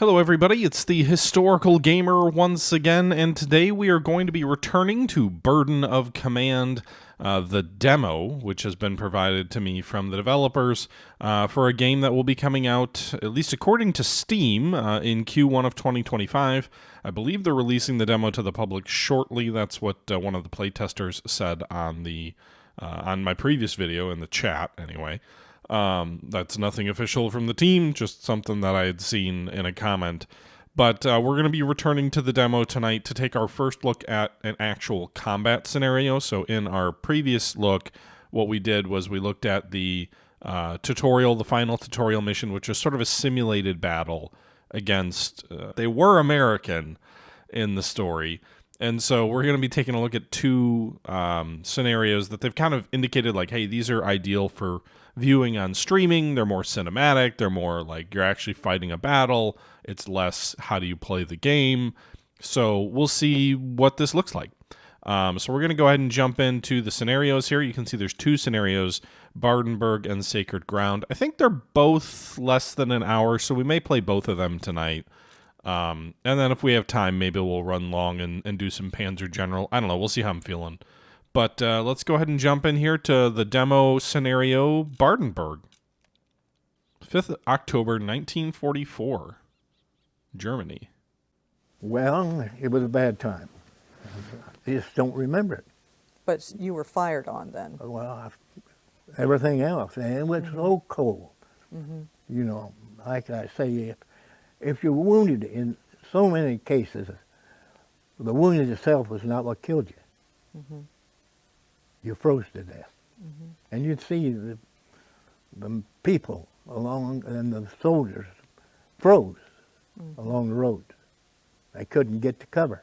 Hello everybody, it's the Historical Gamer once again, and today we are going to be returning to Burden of Command, the demo, which has been provided to me from the developers for a game that will be coming out, at least according to Steam, in Q1 of 2025. I believe they're releasing the demo to the public shortly. That's what one of the playtesters said on my previous video in the chat, anyway. That's nothing official from the team, just something that I had seen in a comment. But we're going to be returning to the demo tonight to take our first look at an actual combat scenario. So in our previous look, what we did was we looked at the tutorial, the final tutorial mission, which was sort of a simulated battle against, they were American in the story. And so we're going to be taking a look at two scenarios that they've kind of indicated like, hey, these are ideal for viewing on streaming. They're more cinematic. They're more like you're actually fighting a battle. It's less how do you play the game. So we'll see what this looks like. So we're going to go ahead and jump into the scenarios here. You can see there's two scenarios, Badenburg and Sacred Ground. I think they're both less than an hour, so we may play both of them tonight. And then if we have time, maybe we'll run long and do some Panzer General. I don't know. We'll see how I'm feeling. But let's go ahead and jump in here to the demo scenario, Badenburg. 5th October, 1944, Germany. Well, it was a bad time. I just don't remember it. But you were fired on then? Well, everything else. And it was so cold. You know, like I say, if you're wounded in so many cases, the wound itself was not what killed you. You froze to death. And you'd see the people along, and the soldiers froze along the road. They couldn't get to cover.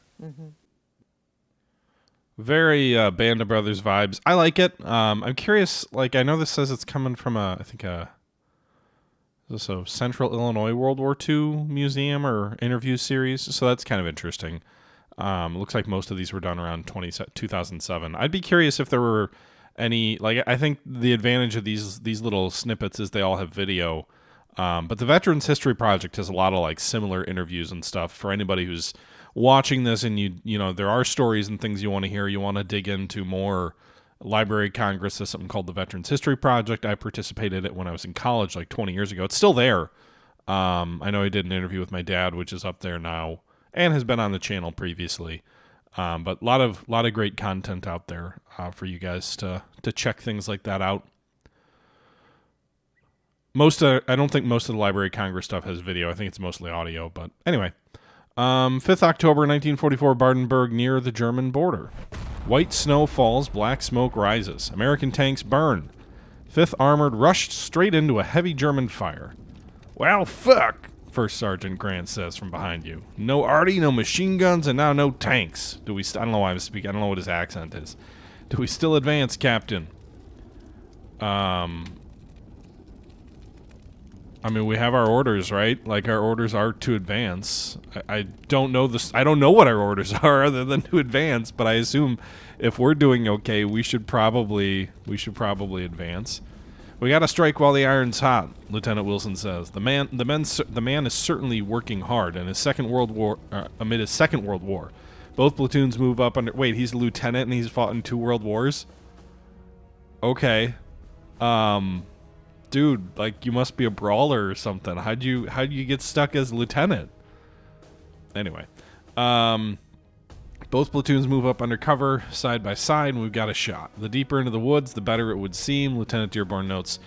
Very Band of Brothers vibes. I like it. I'm curious, like, I know this says it's coming from is this a Central Illinois World War II museum or interview series? So that's kind of interesting. Looks like most of these were done around 2007. I'd be curious if there were any, like, I think the advantage of these little snippets is they all have video. But the Veterans History Project has a lot of like similar interviews and stuff for anybody who's watching this, and you know, there are stories and things you want to hear. You want to dig into more. Library of Congress has something called the Veterans History Project. I participated in it when I was in college like 20 years ago. It's still there. I know I did an interview with my dad, which is up there now and has been on the channel previously. But a lot of great content out there for you guys to check things like that out. I don't think most of the Library of Congress stuff has video. I think it's mostly audio. But anyway, 5th October 1944, Badenburg near the German border. White snow falls, black smoke rises. American tanks burn. 5th Armored rushed straight into a heavy German fire. Well, fuck, First Sergeant Grant says from behind you. No arty, no machine guns, and now no tanks. I don't know why I'm speaking. I don't know what his accent is. Do we still advance, Captain? I mean, we have our orders, right? Like, our orders are to advance. I don't know this. I don't know what our orders are other than to advance, but I assume if we're doing okay, we should probably advance. We got to strike while the iron's hot, Lieutenant Wilson says. The man is certainly working hard, and amid his Second World War. Both platoons move up under. Wait, he's a lieutenant and he's fought in 2 world wars. Okay, dude, like, you must be a brawler or something. How'd you get stuck as a lieutenant? Anyway, both platoons move up undercover, side by side, and we've got a shot. The deeper into the woods, the better it would seem, Lieutenant Dearborn notes.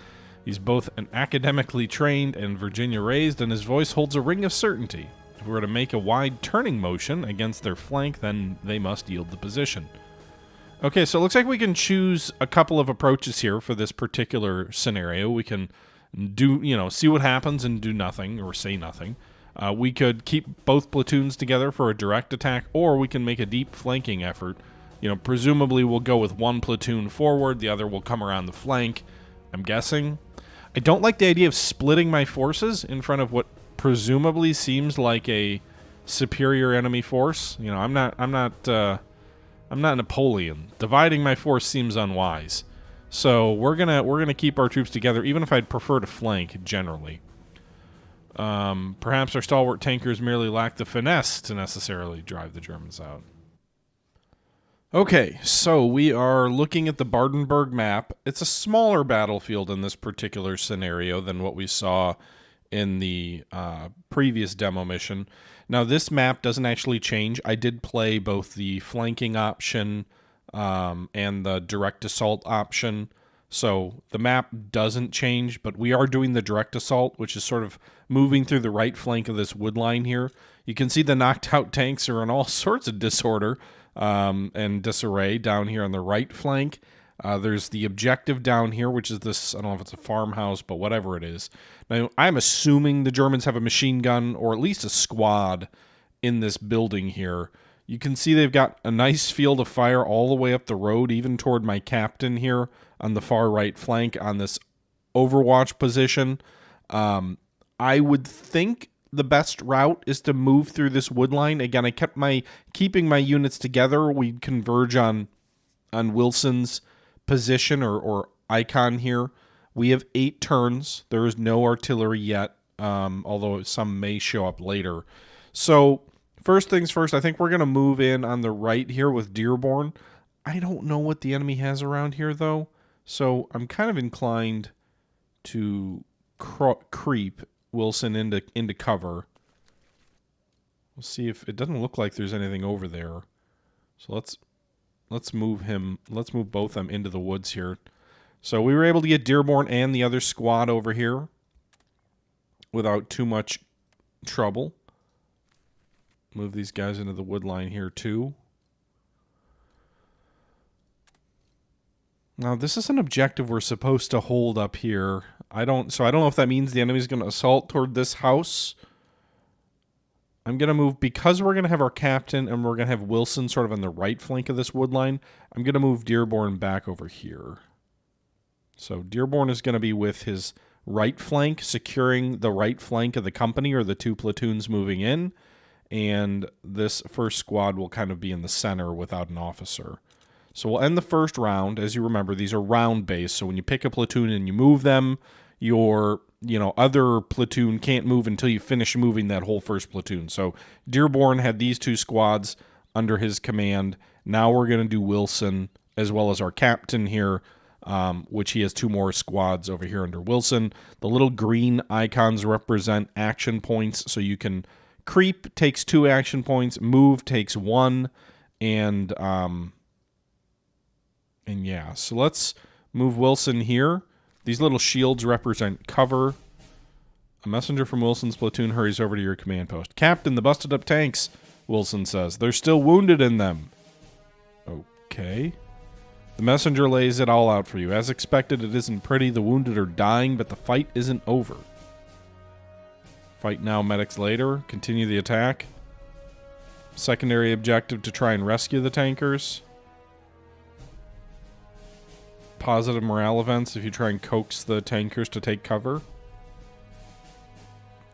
He's both an academically trained and Virginia raised, and his voice holds a ring of certainty. If we were to make a wide turning motion against their flank, then they must yield the position. Okay, so it looks like we can choose a couple of approaches here for this particular scenario. We can see what happens and do nothing or say nothing. We could keep both platoons together for a direct attack, or we can make a deep flanking effort. You know, presumably we'll go with one platoon forward, the other will come around the flank, I'm guessing. I don't like the idea of splitting my forces in front of what presumably seems like a superior enemy force. You know, I'm not Napoleon. Dividing my force seems unwise. So we're gonna keep our troops together, even if I'd prefer to flank generally. Perhaps our stalwart tankers merely lack the finesse to necessarily drive the Germans out. Okay, so we are looking at the Badenburg map. It's a smaller battlefield in this particular scenario than what we saw in the previous demo mission. Now, this map doesn't actually change. I did play both the flanking option and the direct assault option. So the map doesn't change, but we are doing the direct assault, which is sort of moving through the right flank of this wood line here. You can see the knocked out tanks are in all sorts of disorder and disarray down here on the right flank. There's the objective down here, which is this, I don't know if it's a farmhouse, but whatever it is. Now, I'm assuming the Germans have a machine gun or at least a squad in this building here. You can see they've got a nice field of fire all the way up the road, even toward my captain here on the far right flank on this overwatch position. I would think the best route is to move through this wood line. Again, I kept keeping my units together. We'd converge on Wilson's position or icon here. We have 8 turns. There is no artillery yet, although some may show up later. So first things first, I think we're going to move in on the right here with Dearborn. I don't know what the enemy has around here, though, so I'm kind of inclined to creep Wilson into cover. We'll see if it doesn't look like there's anything over there. So let's move him. Let's move both of them into the woods here. So we were able to get Dearborn and the other squad over here without too much trouble. Move these guys into the wood line here too. Now this is an objective we're supposed to hold up here. I don't know if that means the enemy's going to assault toward this house. I'm going to move, because we're going to have our captain and we're going to have Wilson sort of on the right flank of this wood line, I'm going to move Dearborn back over here. So Dearborn is going to be with his right flank, securing the right flank of the company or the 2 platoons moving in. And this first squad will kind of be in the center without an officer. So we'll end the first round. As you remember, these are round-based, so when you pick a platoon and you move them, your other platoon can't move until you finish moving that whole first platoon. So Dearborn had these 2 squads under his command. Now we're going to do Wilson as well as our captain here, which he has 2 more squads over here under Wilson. The little green icons represent action points, so you can creep takes 2 action points, move takes 1, and yeah, so let's move Wilson here. These little shields represent cover. A messenger from Wilson's platoon hurries over to your command post. Captain, the busted up tanks, Wilson says. They're still wounded in them. Okay. The messenger lays it all out for you. As expected, it isn't pretty. The wounded are dying, but the fight isn't over. Fight now, medics later. Continue the attack. Secondary objective to try and rescue the tankers. Positive morale events if you try and coax the tankers to take cover.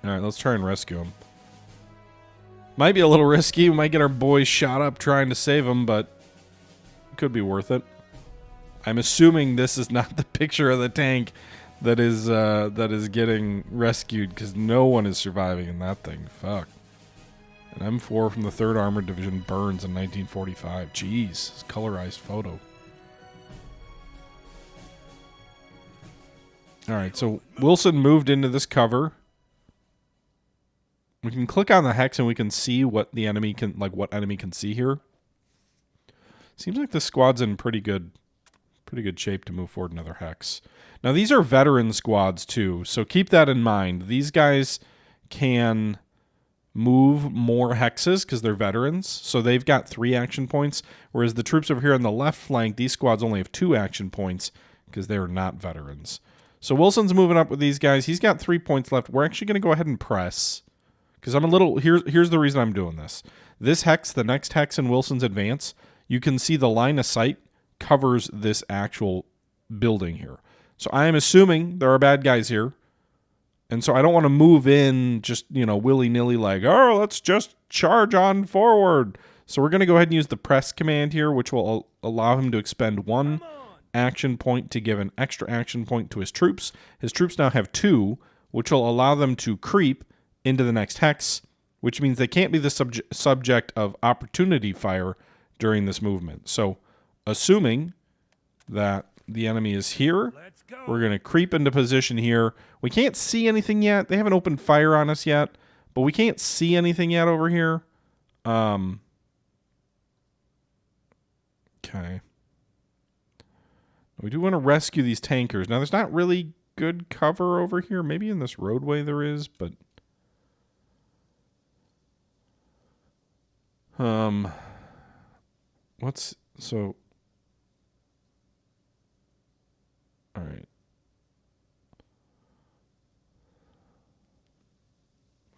Alright, let's try and rescue them. Might be a little risky. We might get our boys shot up trying to save them, but it could be worth it. I'm assuming this is not the picture of the tank that is getting rescued, because no one is surviving in that thing. Fuck. An M4 from the 3rd Armored Division burns in 1945. Jeez, it's a colorized photo. Alright, so Wilson moved into this cover. We can click on the hex and we can see what the enemy can, what enemy can see here. Seems like the squad's in pretty good shape to move forward another hex. Now these are veteran squads too, so keep that in mind. These guys can move more hexes because they're veterans, so they've got 3 action points, whereas the troops over here on the left flank, these squads only have 2 action points because they're not veterans. So Wilson's moving up with these guys. He's got 3 points left. We're actually going to go ahead and press, because I'm a little... Here's the reason I'm doing this. This hex, the next hex in Wilson's advance, you can see the line of sight covers this actual building here. So I am assuming there are bad guys here. And so I don't want to move in just, willy-nilly like, oh, let's just charge on forward. So we're going to go ahead and use the press command here, which will allow him to expend 1 action point to give an extra action point to his troops. His troops now have 2, which will allow them to creep into the next hex, which means they can't be the subject of opportunity fire during this movement. So, assuming that the enemy is here, we're going to creep into position here. We can't see anything yet. They haven't opened fire on us yet, but we can't see anything yet over here. Okay. We do want to rescue these tankers. Now, there's not really good cover over here. Maybe in this roadway there is, but... What's... So... Alright.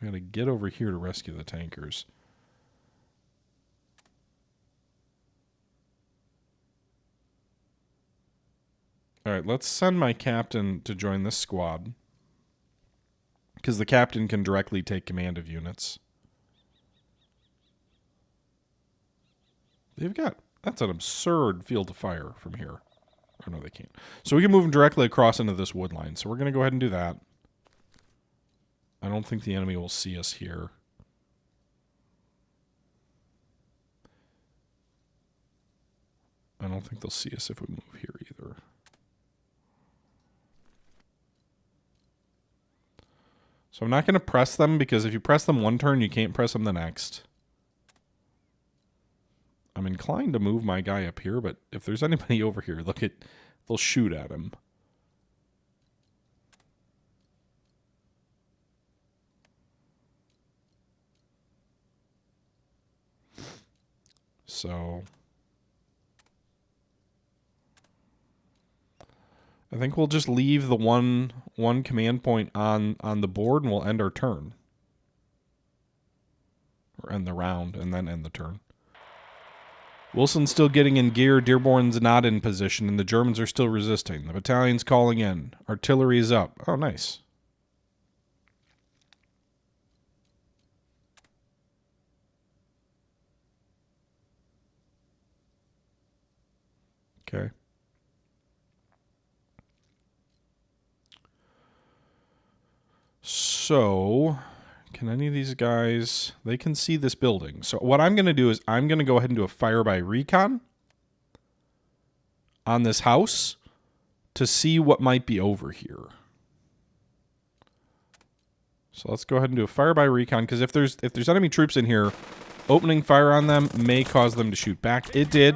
We gotta get over here to rescue the tankers. Alright, let's send my captain to join this squad. Because the captain can directly take command of units. They've got... That's an absurd field of fire from here. Or no, they can't. So we can move them directly across into this wood line. So we're going to go ahead and do that. I don't think the enemy will see us here. I don't think they'll see us if we move here either. So I'm not going to press them, because if you press them one turn, you can't press them the next. I'm inclined to move my guy up here, but if there's anybody over here, look at, they'll shoot at him. So I think we'll just leave the one command point on the board, and we'll end our turn. Or end the round, and then end the turn. Wilson's still getting in gear. Dearborn's not in position, and the Germans are still resisting. The battalion's calling in. Artillery is up. Oh, nice. Okay. So, can any of these guys... They can see this building. So what I'm going to do is I'm going to go ahead and do a fire by recon on this house to see what might be over here. So let's go ahead and do a fire by recon, because if there's enemy troops in here, opening fire on them may cause them to shoot back. It did.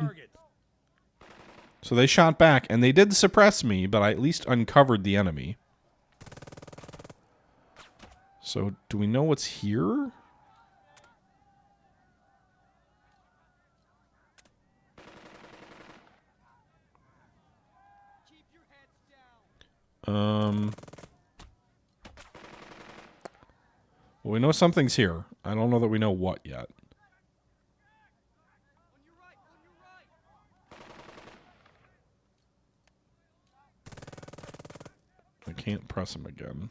So they shot back, and they did suppress me, but I at least uncovered the enemy. So, do we know what's here? Well, we know something's here. I don't know that we know what yet. I can't press him again.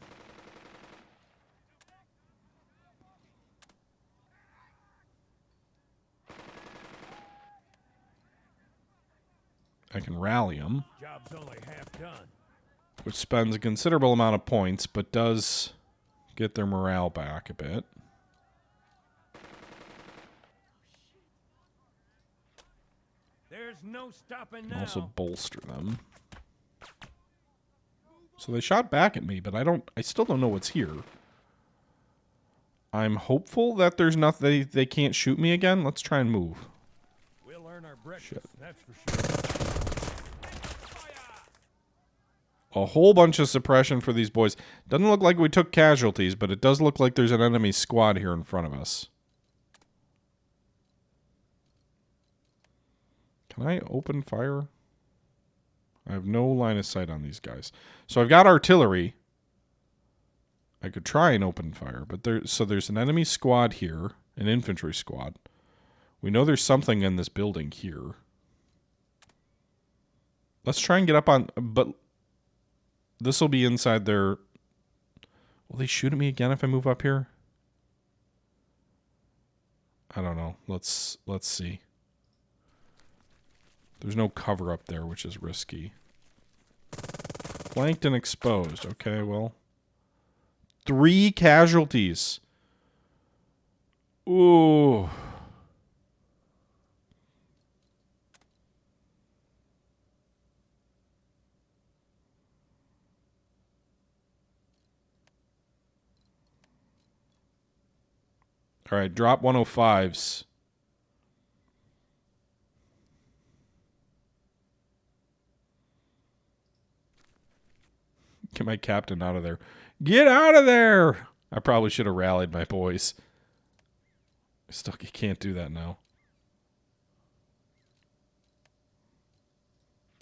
I can rally him, Job's only half done. which spends a considerable amount of points, but does get their morale back a bit. There's no stopping Can now. also bolster them. So they shot back at me, but I still don't know what's here. I'm hopeful that there's nothing, they can't shoot me again. Let's try and move. We'll earn our breakfast, Shit. that's for sure. A whole bunch of suppression for these boys. Doesn't look like we took casualties, but it does look like there's an enemy squad here in front of us. Can I open fire? I have no line of sight on these guys. So I've got artillery. I could try and open fire, but there's an enemy squad here, an infantry squad. We know there's something in this building here. Let's try and get up on, but this will be inside their... Will they shoot at me again if I move up here? I don't know. Let's see. There's no cover up there, which is risky. Flanked and exposed. Okay, well. 3 casualties. Ooh. All right, drop 105s. Get my captain out of there. Get out of there! I probably should have rallied my boys. Still, you can't do that now.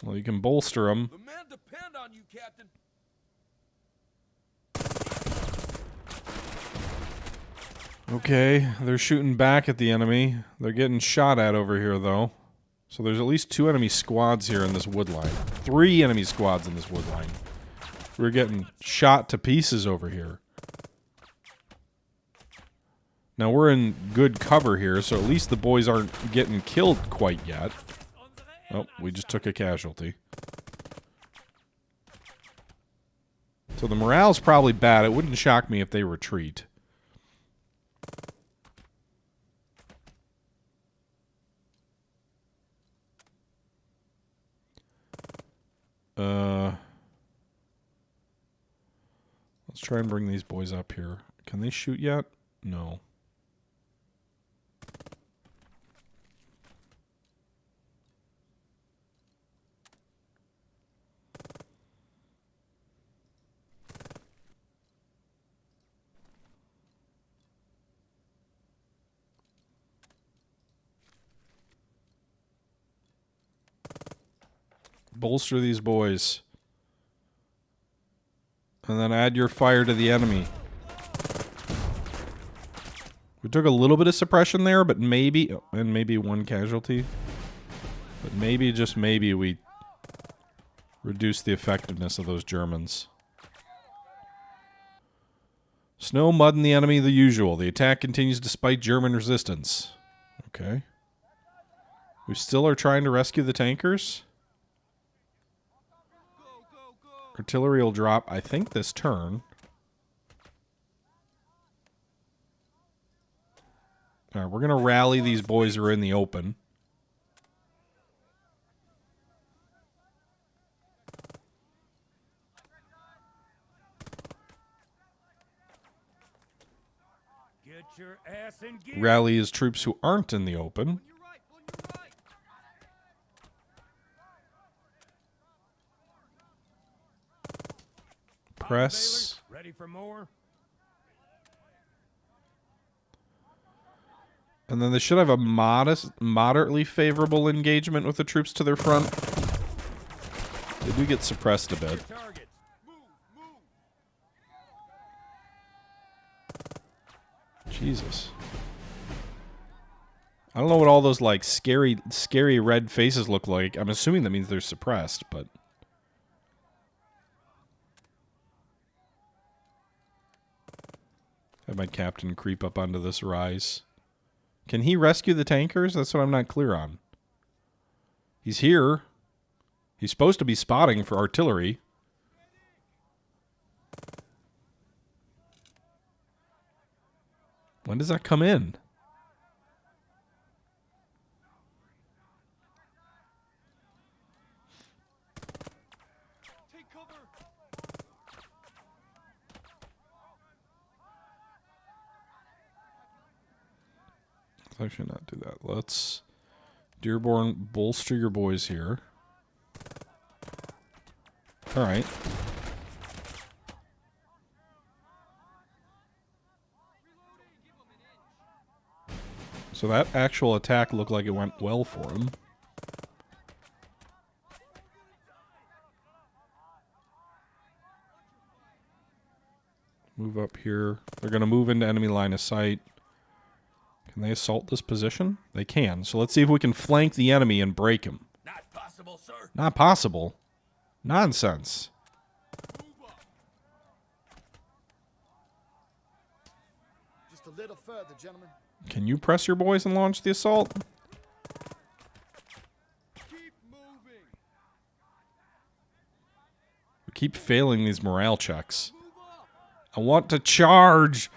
Well, you can bolster them. The men depend on you, Captain. Okay, they're shooting back at the enemy. They're getting shot at over here, though. So there's at least 2 enemy squads here in this wood line. 3 enemy squads in this wood line. We're getting shot to pieces over here. Now we're in good cover here, so at least the boys aren't getting killed quite yet. Oh, we just took a casualty. So the morale's probably bad. It wouldn't shock me if they retreat. Let's try and bring these boys up here. Can they shoot yet? No. Bolster these boys. And then add your fire to the enemy. We took a little bit of suppression there, but maybe... and maybe 1 casualty. But maybe, just maybe, we reduce the effectiveness of those Germans. Snow, mud, and the enemy, the usual. The attack continues despite German resistance. Okay. We still are trying to rescue the tankers. Artillery will drop, I think, this turn. Alright, we're going to rally these boys who are in the open. Get your ass in gear. Rally his troops who aren't in the open. Press. Cottonbalers, ready for more? And then they should have a moderately favorable engagement with the troops to their front. They do get suppressed a bit. Targets. Jesus. I don't know what all those, like, scary red faces look like. I'm assuming that means they're suppressed, but... Have my captain creep up onto this rise. Can he rescue the tankers? That's what I'm not clear on. He's here. He's supposed to be spotting for artillery. When does that come in? Take cover. I should not do that. Let's, Dearborn, bolster your boys here. All right. So that actual attack looked like it went well for him. Move up here. They're going to move into enemy line of sight. Can they assault this position? They can. So let's see if we can flank the enemy and break him. Not possible, sir. Not possible. Nonsense. Just a little further, gentlemen. Can you press your boys and launch the assault? Keep moving. We keep failing these morale checks. I want to charge.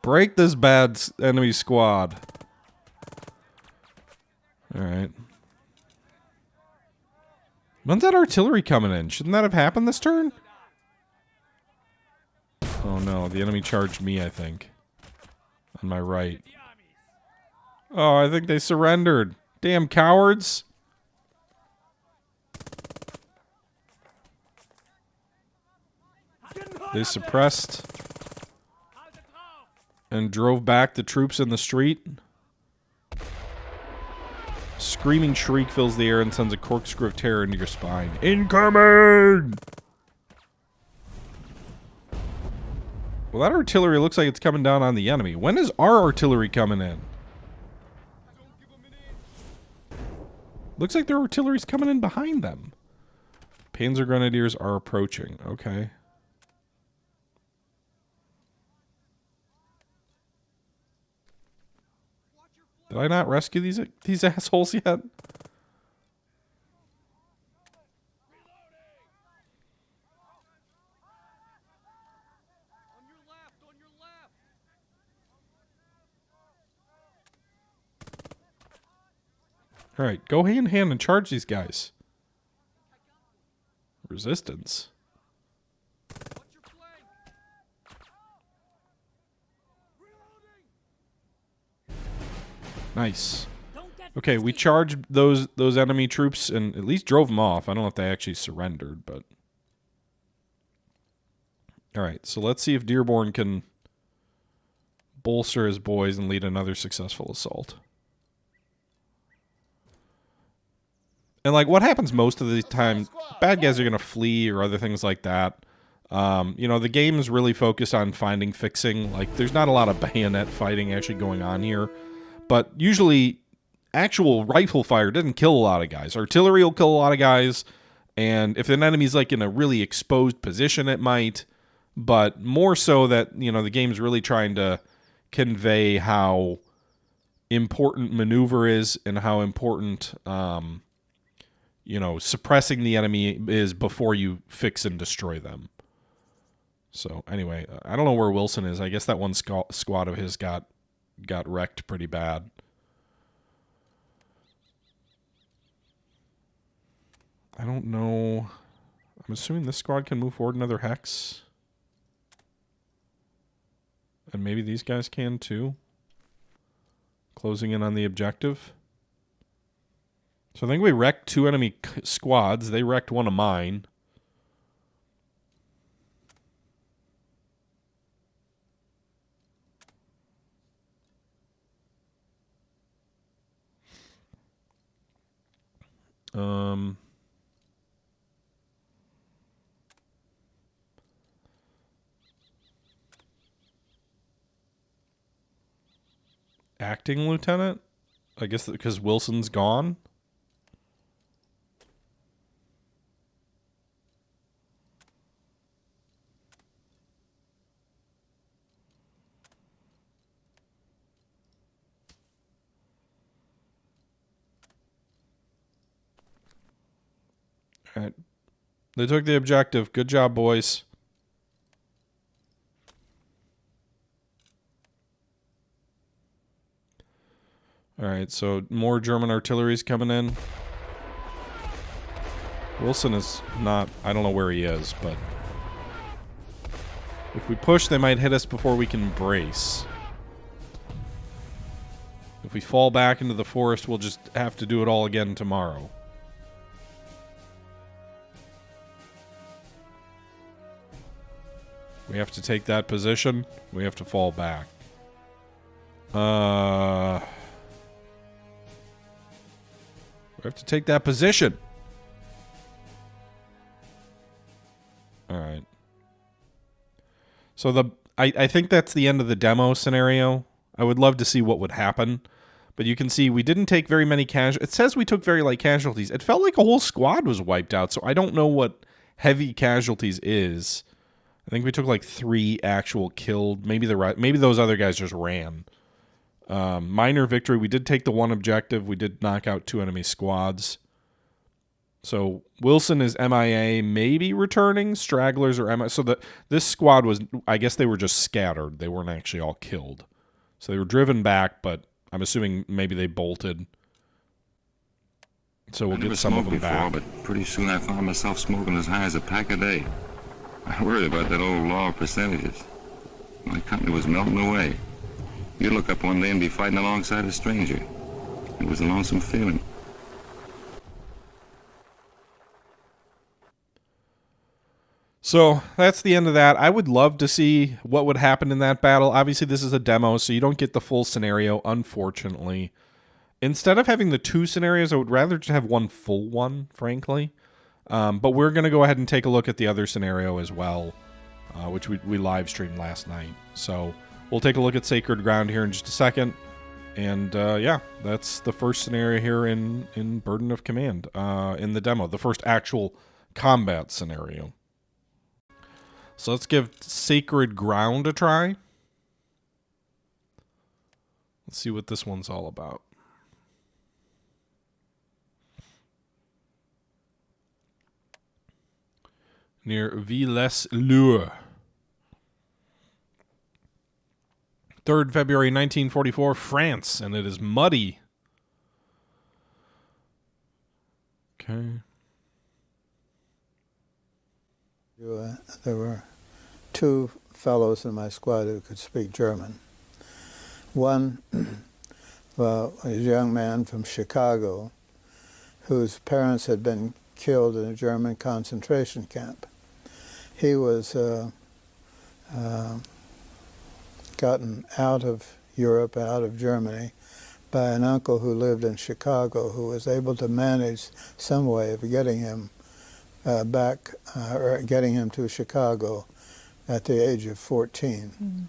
Break this bad enemy squad. Alright. When's that artillery coming in? Shouldn't that have happened this turn? Oh no, the enemy charged me, I think. On my right. Oh, I think they surrendered. Damn cowards. They suppressed and drove back the troops in the street. Screaming shriek fills the air and sends a corkscrew of terror into your spine. Incoming! Well, that artillery looks like it's coming down on the enemy. When is our artillery coming in? Looks like their artillery's coming in behind them. Panzer Grenadiers are approaching. Okay. Did I not rescue these assholes yet? On your left, on your left. Alright, go hand in hand and charge these guys. Resistance. What's your flank? Reloading. Nice. Okay, we charged those enemy troops and at least drove them off. I don't know if they actually surrendered, but... Alright, so let's see if Dearborn can bolster his boys and lead another successful assault. And, like, what happens most of the time, bad guys are going to flee or other things like that. You know, the game is really focused on finding fixing. Like, there's not a lot of bayonet fighting actually going on here. But usually, actual rifle fire doesn't kill a lot of guys. Artillery will kill a lot of guys. And if an enemy's, like, in a really exposed position, it might. But more so that, you know, the game's really trying to convey how important maneuver is and how important... you know, suppressing the enemy is before you fix and destroy them. So, anyway, I don't know where Wilson is. I guess that one squad of his got wrecked pretty bad. I don't know. I'm assuming this squad can move forward another hex. And maybe these guys can too. Closing in on the objective. So I think we wrecked 2 enemy squads. They wrecked one of mine. Acting lieutenant? I guess because Wilson's gone. All right. They took the objective. Good job, boys. All right, so more German artillery's coming in. Wilson is not... I don't know where he is, but... if we push, they might hit us before we can brace. If we fall back into the forest, we'll just have to do it all again tomorrow. We have to take that position. We have to fall back. We have to take that position. Alright. So I think that's the end of the demo scenario. I would love to see what would happen. But you can see we didn't take very many casualties. It says we took very light casualties. It felt like a whole squad was wiped out, so I don't know what heavy casualties is. I think we took like 3 actual killed. Maybe those other guys just ran. Minor victory. We did take the 1 objective. We did knock out 2 enemy squads. So Wilson is MIA, maybe returning. Stragglers are MIA. So this squad was, I guess they were just scattered. They weren't actually all killed. So they were driven back, but I'm assuming maybe they bolted. So we'll get some of them before, back. But pretty soon I found myself smoking as high as a pack a day. I worried about that old law of percentages. My company was melting away. You'd look up one day and be fighting alongside a stranger. It was a lonesome feeling. So that's the end of that. I would love to see what would happen in that battle. Obviously, this is a demo, so you don't get the full scenario, unfortunately. Instead of having the two scenarios, I would rather just have one full one, frankly. But we're going to go ahead and take a look at the other scenario as well, which we live streamed last night. So we'll take a look at Sacred Ground here in just a second. And yeah, that's the first scenario here in Burden of Command in the demo, the first actual combat scenario. So let's give Sacred Ground a try. Let's see what this one's all about. Near Villers-Lure. 3rd February 1944, France, and it is muddy. Okay. There were two fellows in my squad who could speak German. One was a young man from Chicago whose parents had been killed in a German concentration camp. He was gotten out of Europe, out of Germany, by an uncle who lived in Chicago who was able to manage some way of getting him back, or getting him to Chicago at the age of 14.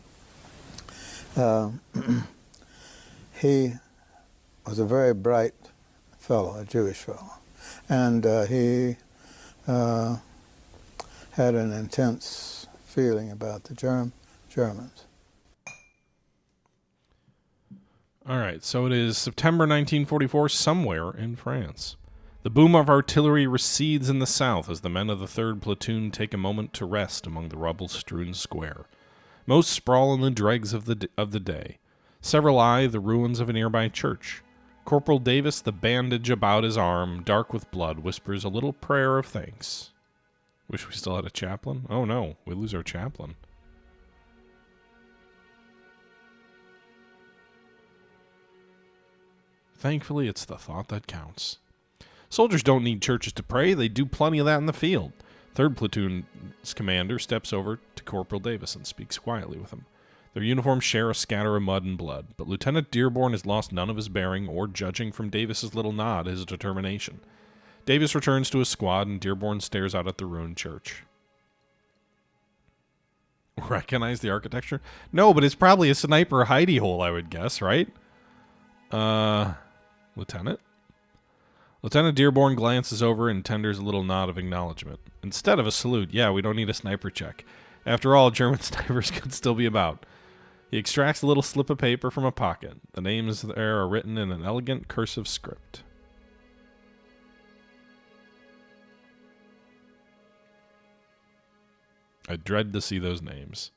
He was a very bright fellow, a Jewish fellow, and he had an intense feeling about the Germans. All right, so it is September 1944, somewhere in France. The boom of artillery recedes in the south as the men of the 3rd Platoon take a moment to rest among the rubble-strewn square. Most sprawl in the dregs of the day. Several eye the ruins of a nearby church. Corporal Davis, the bandage about his arm, dark with blood, whispers a little prayer of thanks. Wish we still had a chaplain? Oh no, we lose our chaplain. Thankfully, it's the thought that counts. Soldiers don't need churches to pray. They do plenty of that in the field. 3rd Platoon's commander steps over to Corporal Davis and speaks quietly with him. Their uniforms share a scatter of mud and blood, but Lieutenant Dearborn has lost none of his bearing or, judging from Davis's little nod, his determination. Davis returns to his squad, and Dearborn stares out at the ruined church. Recognize the architecture? No, but it's probably a sniper hidey hole, I would guess, right? Lieutenant? Lieutenant Dearborn glances over and tenders a little nod of acknowledgement. Instead of a salute, yeah, we don't need a sniper check. After all, German snipers could still be about. He extracts a little slip of paper from a pocket. The names there are written in an elegant cursive script. I dread to see those names.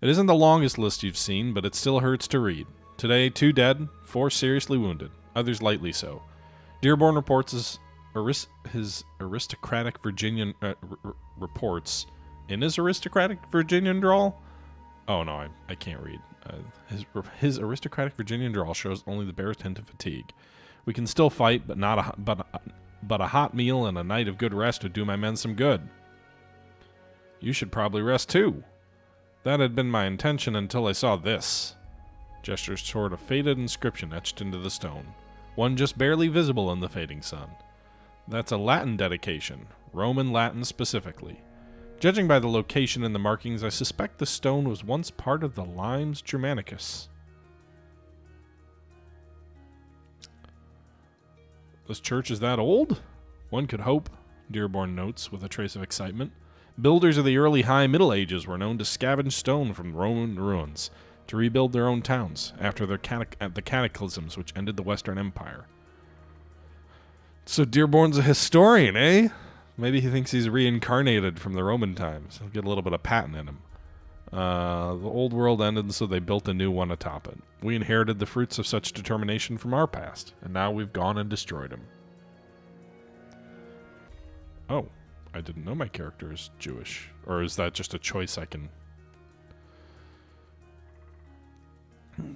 It isn't the longest list you've seen, but it still hurts to read. Today, 2 dead, 4 seriously wounded, others lightly so. Dearborn reports his aristocratic Virginian reports in his aristocratic Virginian drawl. Oh no, I can't read. His aristocratic Virginian drawl shows only the barest hint of fatigue. We can still fight, but a hot meal and a night of good rest would do my men some good. You should probably rest too. That had been my intention until I saw this. Gestures toward a faded inscription etched into the stone, one just barely visible in the fading sun. That's a Latin dedication, Roman Latin specifically. Judging by the location and the markings, I suspect the stone was once part of the Limes Germanicus. This church is that old? One could hope, Dearborn notes with a trace of excitement. Builders of the early High Middle Ages were known to scavenge stone from Roman ruins to rebuild their own towns after the cataclysms which ended the Western Empire. So Dearborn's a historian, eh? Maybe he thinks he's reincarnated from the Roman times. He'll get a little bit of Patton in him. The old world ended, so they built a new one atop it. We inherited the fruits of such determination from our past, and now we've gone and destroyed them. Oh, I didn't know my character is Jewish. Or is that just a choice I can...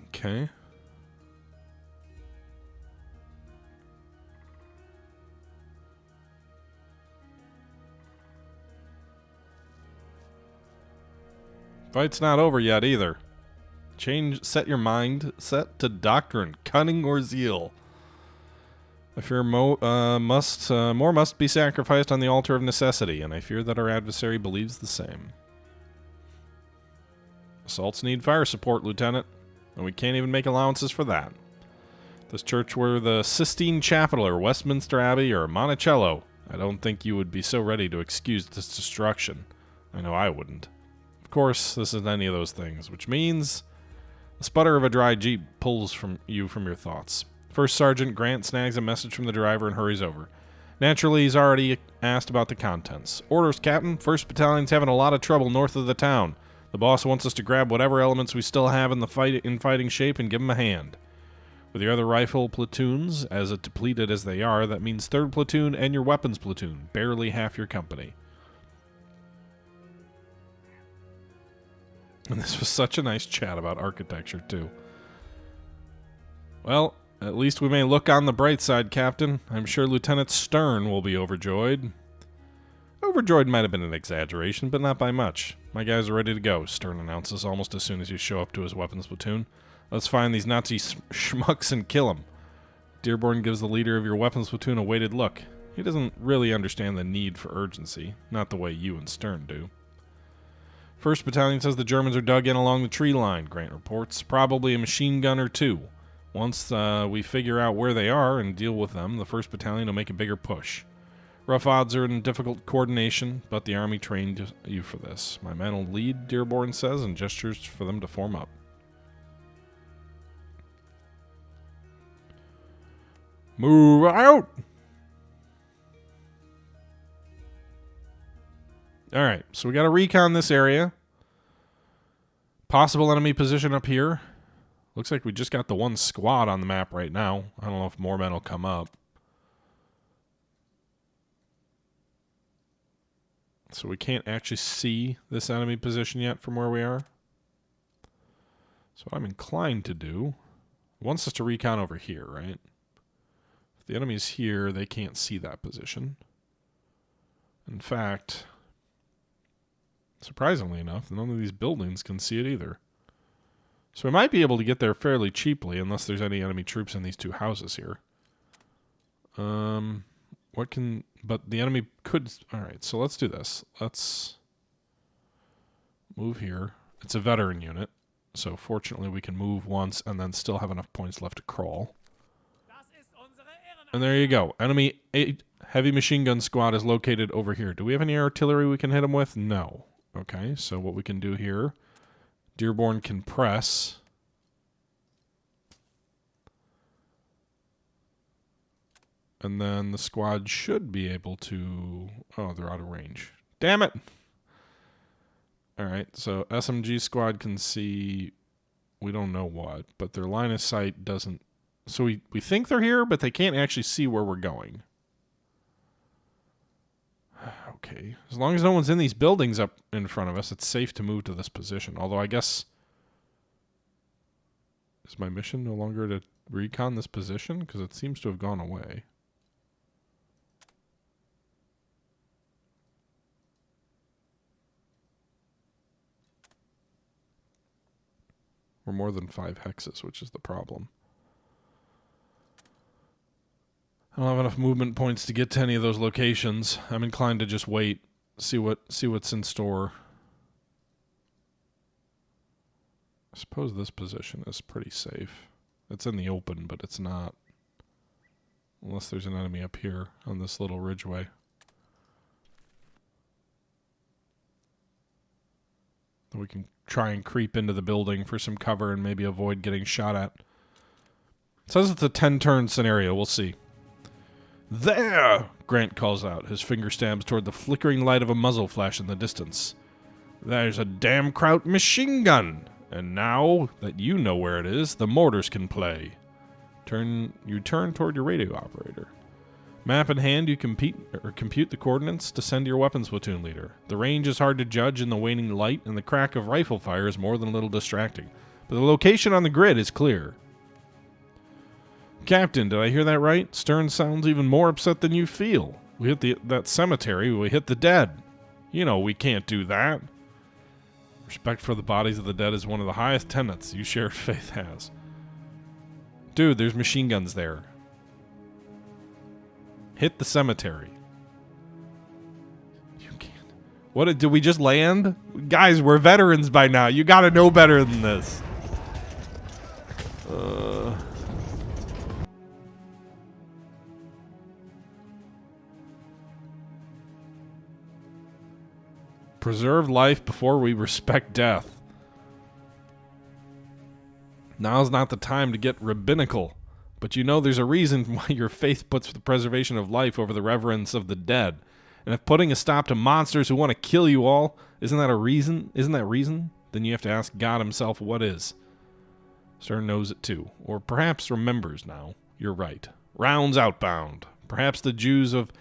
Okay. Fight's not over yet either. Set your mind set to doctrine, cunning, or zeal. I fear more must be sacrificed on the altar of necessity, and I fear that our adversary believes the same. Assaults need fire support, Lieutenant, and we can't even make allowances for that. This church were the Sistine Chapel or Westminster Abbey or Monticello, I don't think you would be so ready to excuse this destruction. I know I wouldn't. Of course, this isn't any of those things, which means the sputter of a dry Jeep pulls from your thoughts. First Sergeant Grant snags a message from the driver and hurries over. Naturally, he's already asked about the contents. Orders, Captain. 1st Battalion's having a lot of trouble north of the town. The boss wants us to grab whatever elements we still have in fighting shape and give him a hand. With your other rifle platoons, as depleted as they are, that means 3rd Platoon and your weapons platoon, barely half your company. And this was such a nice chat about architecture, too. Well, at least we may look on the bright side, Captain. I'm sure Lieutenant Stern will be overjoyed. Overjoyed might have been an exaggeration, but not by much. My guys are ready to go, Stern announces almost as soon as you show up to his weapons platoon. Let's find these Nazi schmucks and kill them. Dearborn gives the leader of your weapons platoon a weighted look. He doesn't really understand the need for urgency, not the way you and Stern do. 1st Battalion says the Germans are dug in along the tree line, Grant reports. Probably a machine gun or two. Once we figure out where they are and deal with them, the 1st Battalion will make a bigger push. Rough odds are in difficult coordination, but the Army trained you for this. My men will lead, Dearborn says, and gestures for them to form up. Move out! Alright, so we got to recon this area. Possible enemy position up here. Looks like we just got the one squad on the map right now. I don't know if more men will come up. So we can't actually see this enemy position yet from where we are. So what I'm inclined to do... It wants us to recon over here, right? If the enemy's here, they can't see that position. In fact... Surprisingly enough, none of these buildings can see it either. So we might be able to get there fairly cheaply, unless there's any enemy troops in these two houses here. But the enemy could... Alright, so let's do this. Let's move here. It's a veteran unit, so fortunately we can move once and then still have enough points left to crawl. And there you go. Enemy heavy machine gun squad is located over here. Do we have any artillery we can hit them with? No. Okay, so what we can do here, Dearborn can press. And then the squad should be able to... Oh, they're out of range. Damn it! Alright, so SMG squad can see... We don't know what, but their line of sight doesn't... So we think they're here, but they can't actually see where we're going. Okay. As long as no one's in these buildings up in front of us, it's safe to move to this position. Although I guess... Is my mission no longer to recon this position? Because it seems to have gone away. We're more than 5 hexes, which is the problem. I don't have enough movement points to get to any of those locations. I'm inclined to just wait, see what's in store. I suppose this position is pretty safe. It's in the open, but it's not. Unless there's an enemy up here on this little ridgeway. Then we can try and creep into the building for some cover and maybe avoid getting shot at. It says it's a 10-turn scenario. We'll see. There! Grant calls out. His finger stabs toward the flickering light of a muzzle flash in the distance. There's a damn Kraut machine gun! And now that you know where it is, the mortars can play. You turn toward your radio operator. Map in hand, you compute the coordinates to send to your weapons platoon leader. The range is hard to judge in the waning light, and the crack of rifle fire is more than a little distracting. But the location on the grid is clear. Captain, did I hear that right? Stern sounds even more upset than you feel. We hit that cemetery, we hit the dead. You know we can't do that. Respect for the bodies of the dead is one of the highest tenets you shared faith has. Dude, there's machine guns there. Hit the cemetery. You can't. What did we just land? Guys, we're veterans by now. You gotta know better than this. Preserve life before we respect death. Now's not the time to get rabbinical, but you know there's a reason why your faith puts the preservation of life over the reverence of the dead. And if putting a stop to monsters who want to kill you all isn't that reason, then you have to ask God himself what is. Stern knows it too, or perhaps remembers now. You're right. Rounds outbound. Perhaps the Jews of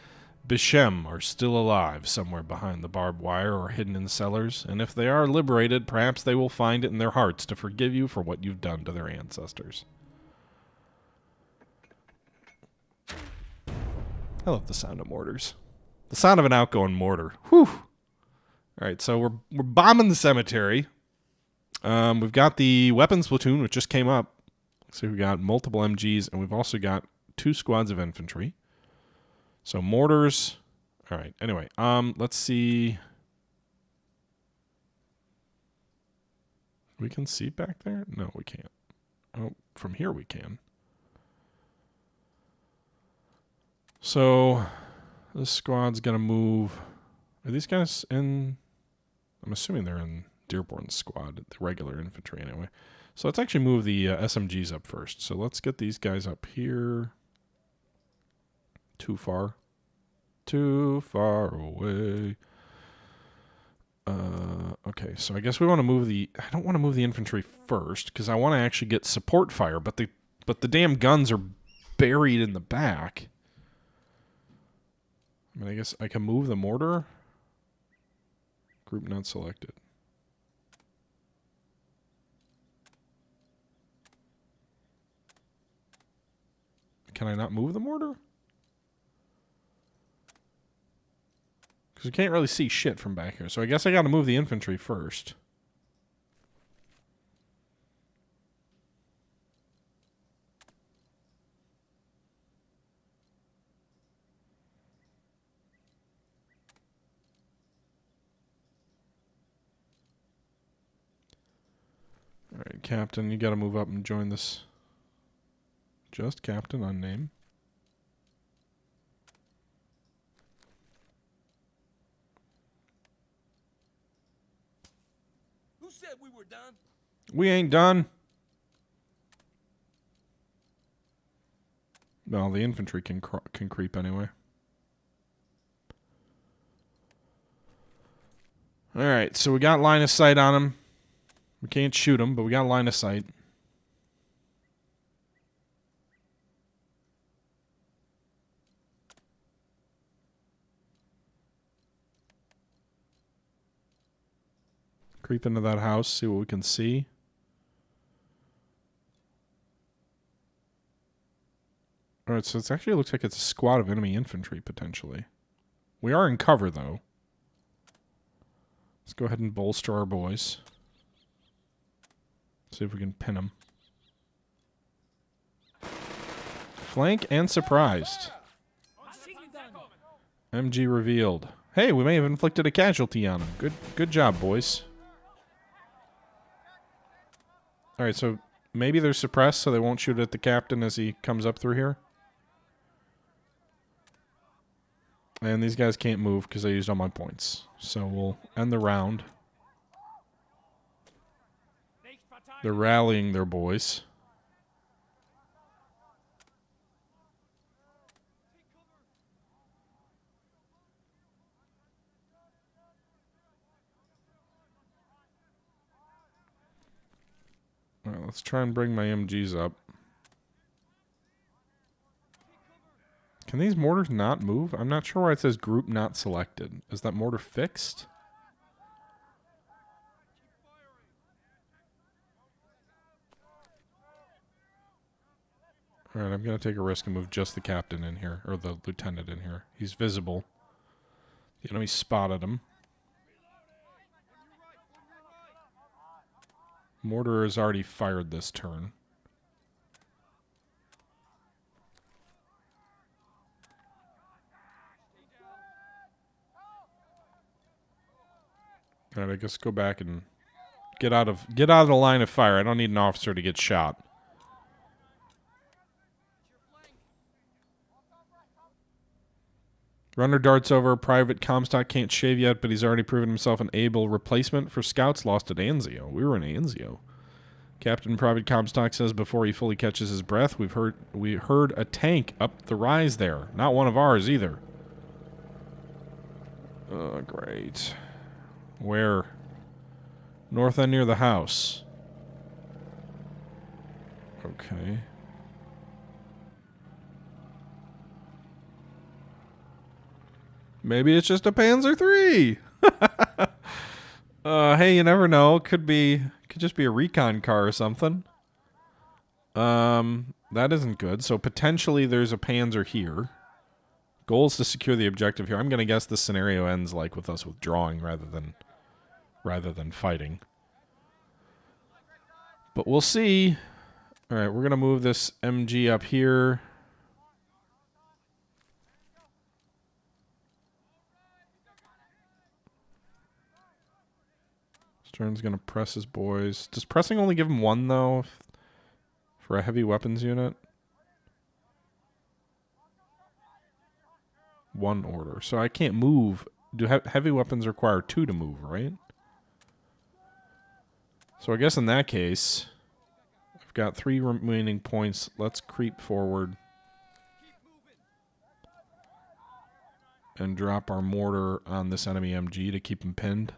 Bishem are still alive somewhere behind the barbed wire or hidden in cellars, and if they are liberated, perhaps they will find it in their hearts to forgive you for what you've done to their ancestors. I love the sound of mortars. The sound of an outgoing mortar. Whew. Alright, so we're bombing the cemetery. We've got the weapons platoon, which just came up. So we've got multiple MGs, and we've also got 2 squads of infantry. So mortars. All right. Anyway, let's see. We can see back there? No, we can't. Oh, from here we can. So this squad's gonna move. Are these guys in? I'm assuming they're in Dearborn's squad, the regular infantry anyway. So let's actually move the SMGs up first. So let's get these guys up here. Too far. Too far away. Okay, so I guess we want to move the... I don't want to move the infantry first, because I want to actually get support fire, but the damn guns are buried in the back. I mean, I guess I can move the mortar. Group not selected. Can I not move the mortar? Because we can't really see shit from back here. So I guess I got to move the infantry first. All right, Captain, you got to move up and join this. Just Captain, unnamed. Who said we were done? We ain't done. No, the infantry can creep anyway. All right, so we got line of sight on him. We can't shoot him, but we got line of sight. Creep into that house, see what we can see. Alright, so it actually looks like it's a squad of enemy infantry, potentially. We are in cover, though. Let's go ahead and bolster our boys. See if we can pin them. Flank and surprised. MG revealed. Hey, we may have inflicted a casualty on him. Good job, boys. Alright, so maybe they're suppressed so they won't shoot at the captain as he comes up through here. And these guys can't move because I used all my points. So we'll end the round. They're rallying their boys. Let's try and bring my MGs up. Can these mortars not move? I'm not sure why it says group not selected. Is that mortar fixed? Alright, I'm going to take a risk and move just the captain in here, or the lieutenant in here. He's visible. The enemy spotted him. Mortar has already fired this turn. Alright, I guess go back and get out of the line of fire. I don't need an officer to get shot. Runner darts over. Private Comstock can't shave yet, but he's already proven himself an able replacement for scouts lost at Anzio. We were in Anzio. Captain Private Comstock says before he fully catches his breath, we heard a tank up the rise there. Not one of ours either. Oh, great. Where? North end near the house. Okay. Maybe it's just a Panzer III. Hey, you never know. Could just be a recon car or something. That isn't good. So potentially there's a Panzer here. Goal is to secure the objective here. I'm going to guess this scenario ends like with us withdrawing rather than fighting. But we'll see. All right, we're going to move this MG up here. Stern's going to press his boys. Does pressing only give him one, though, for a heavy weapons unit? One order. So I can't move. Do heavy weapons require 2 to move, right? So I guess in that case, I've got 3 remaining points. Let's creep forward and drop our mortar on this enemy MG to keep him pinned.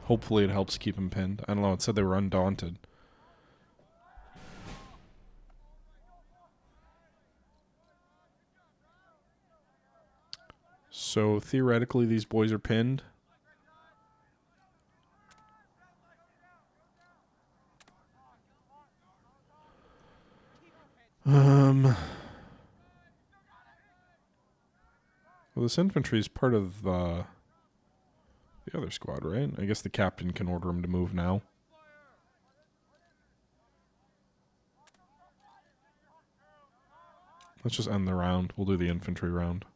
Hopefully it helps keep him pinned. I don't know, it said they were undaunted. So theoretically these boys are pinned. Well, this infantry is part of the other squad, right? I guess the captain can order him to move now. Let's just end the round. We'll do the infantry round.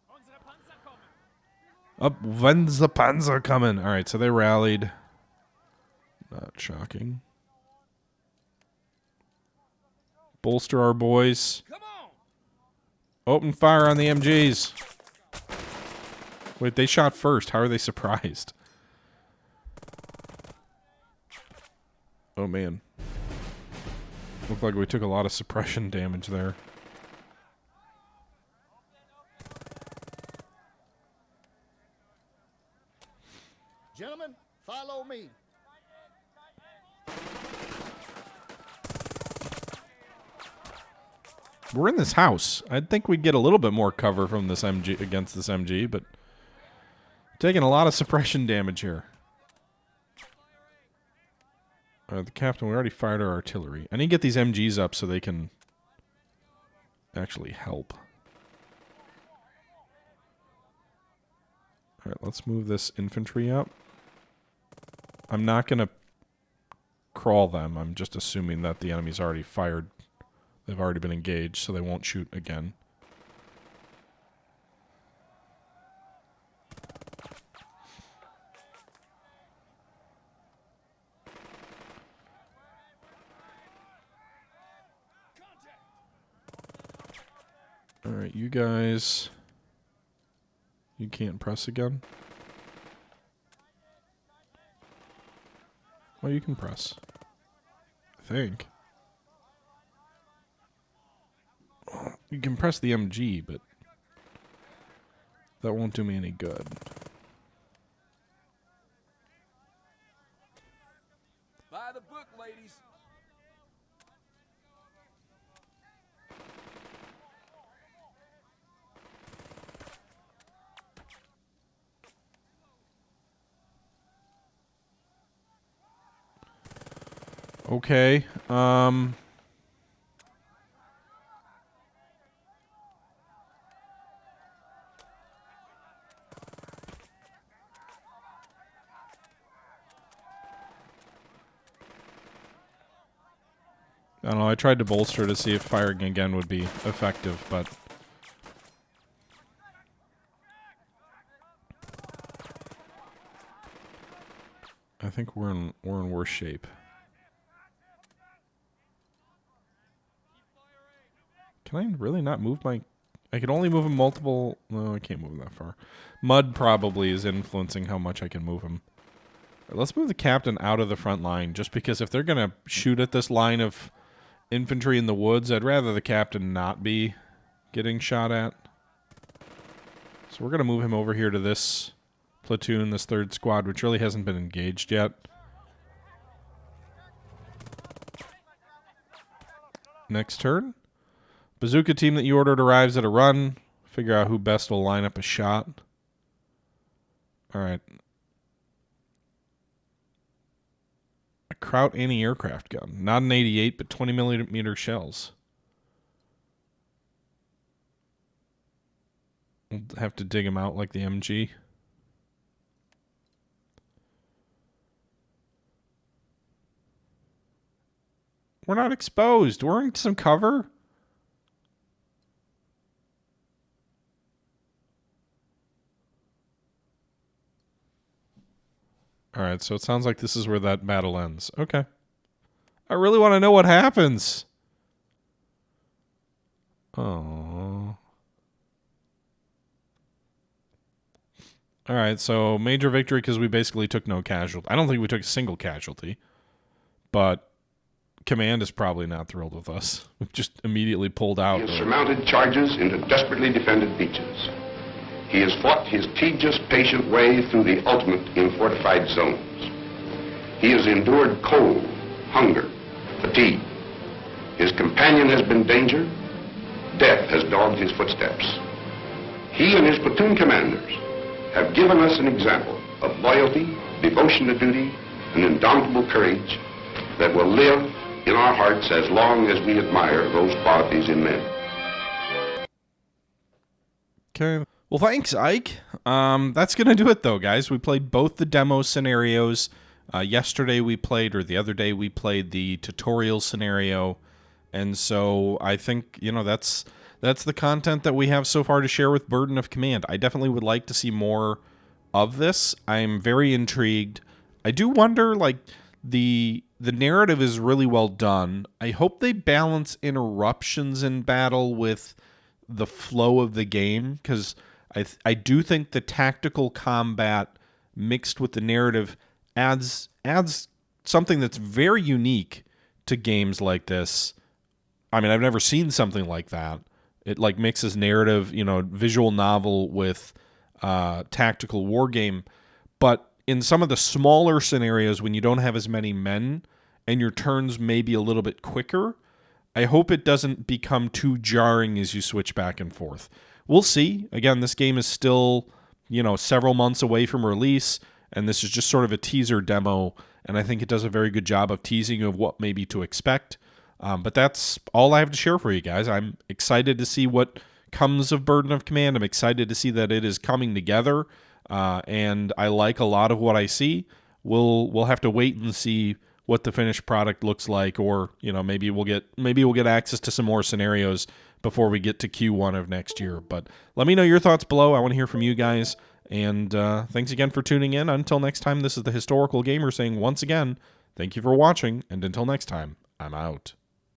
Up, when's the Panzer coming? All right, so they rallied. Not shocking. Bolster our boys. Come on! Open fire on the MGs. Wait, they shot first. How are they surprised? Oh, man. Looked like we took a lot of suppression damage there. Gentlemen, follow me. We're in this house. I'd think we'd get a little bit more cover from this MG against this MG, but taking a lot of suppression damage here. The captain, we already fired our artillery. I need to get these MGs up so they can actually help. Alright, let's move this infantry up. I'm not going to crawl them. I'm just assuming that the enemy's already fired. They've already been engaged, so they won't shoot again. Alright, you guys... You can't press again? Well, you can press. I think. You can press the MG, but that won't do me any good. Okay. I don't know, I tried to bolster to see if firing again would be effective, but... I think we're in worse shape. Can I really not move my... I can only move him multiple... No, I can't move him that far. Mud probably is influencing how much I can move him. Right, let's move the captain out of the front line, just because if they're going to shoot at this line of infantry in the woods, I'd rather the captain not be getting shot at. So we're going to move him over here to this platoon, this third squad, which really hasn't been engaged yet. Next turn. Bazooka team that you ordered arrives at a run. Figure out who best will line up a shot. Alright. A Kraut anti-aircraft gun. Not an 88, but 20 millimeter shells. We'll have to dig them out like the MG. We're not exposed. We're in some cover. Alright, so it sounds like this is where that battle ends. Okay. I really want to know what happens. Oh. Alright, so major victory because we basically took no casualty. I don't think we took a single casualty. But command is probably not thrilled with us. We've just immediately pulled out. He has surmounted charges into desperately defended beaches. He has fought his tedious, patient way through the ultimate in fortified zones. He has endured cold, hunger, fatigue. His companion has been danger. Death has dogged his footsteps. He and his platoon commanders have given us an example of loyalty, devotion to duty, and indomitable courage that will live in our hearts as long as we admire those qualities in men. Okay. Well, thanks, Ike. That's going to do it, though, guys. We played both the demo scenarios. Yesterday we played, or the other day we played the tutorial scenario. And so I think, you know, that's the content that we have so far to share with Burden of Command. I definitely would like to see more of this. I'm very intrigued. I do wonder, like, the narrative is really well done. I hope they balance interruptions in battle with the flow of the game, because I do think the tactical combat mixed with the narrative adds something that's very unique to games like this. I mean, I've never seen something like that. It like mixes narrative, you know, visual novel with tactical war game. But in some of the smaller scenarios, when you don't have as many men and your turns may be a little bit quicker, I hope it doesn't become too jarring as you switch back and forth. We'll see. Again, this game is still, you know, several months away from release, and this is just sort of a teaser demo, and I think it does a very good job of teasing you of what maybe to expect. But that's all I have to share for you guys. I'm excited to see what comes of Burden of Command. I'm excited to see that it is coming together, and I like a lot of what I see. We'll have to wait and see what the finished product looks like, or you know, maybe we'll get access to some more scenarios before we get to Q1 of next year. But let me know your thoughts below. I want to hear from you guys. And thanks again for tuning in. Until next time, this is the Historical Gamer saying once again, thank you for watching, and until next time, I'm out.